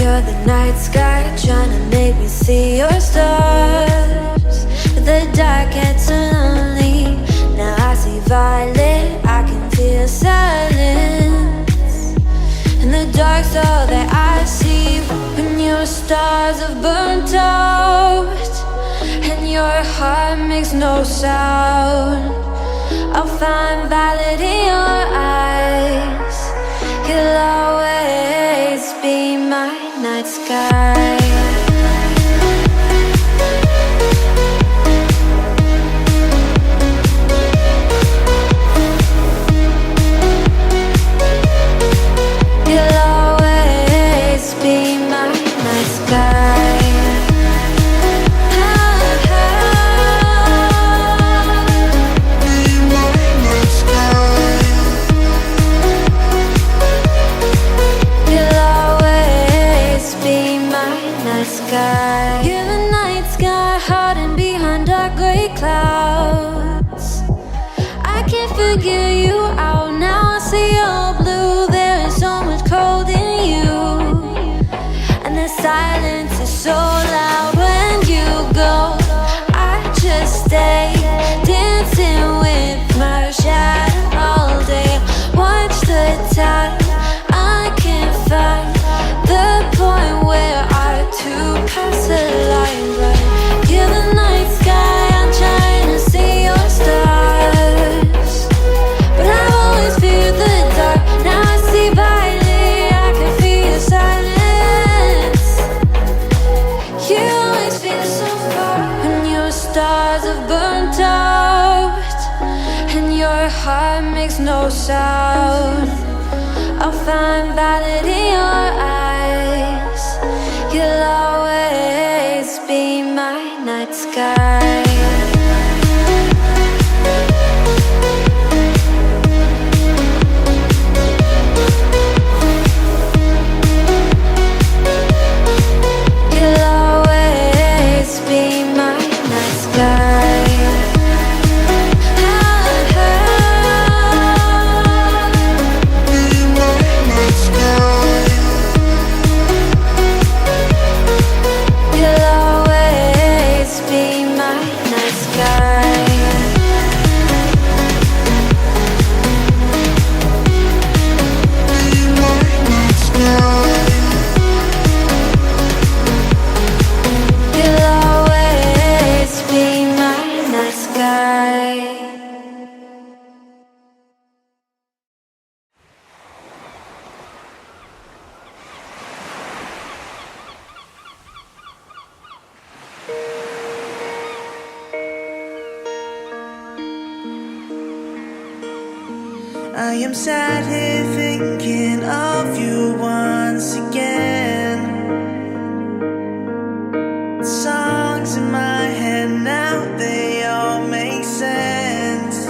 You're the night sky trying to make me see your stars, but the dark gets lonely. Now I see violet, I can feel silence. And the dark's all that I see. When your stars have burnt out and your heart makes no sound, I'll find violet in your eyes. You'll always be my night sky. You'll always be my night sky. You're the night sky hiding behind dark gray clouds. I can't figure you out now. I see you're blue. There is so much cold in you, and the silence is so loud when you go. I just stay dancing with my shadow all day. Watch the tide. I can't find the point where to pass the line, but you're the night sky. I'm trying to see your stars, but I've always feared the dark. Now I see violet, I can feel your silence. You always feel so far. When your stars have burnt out and your heart makes no sound, I'll find violet in your eyes. You'll always be my night sky. You'll always be my night sky. I am sat here thinking of you once again. Songs in my head now, they all make sense.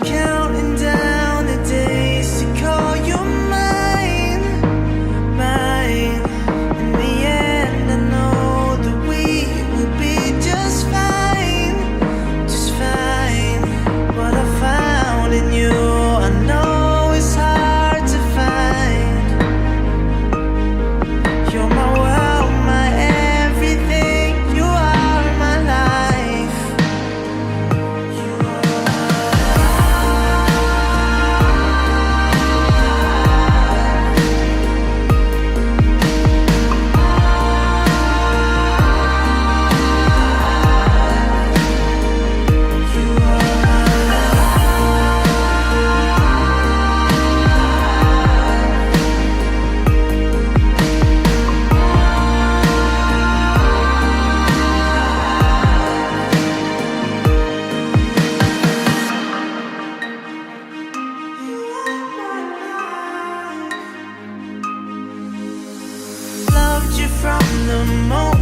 Counting down the days to call you mine, mine. In the end, I know that we will be just fine, just fine. What I found in you, I know it's hard to find. You're my world, my everything. You are my life. You are loved you from the moment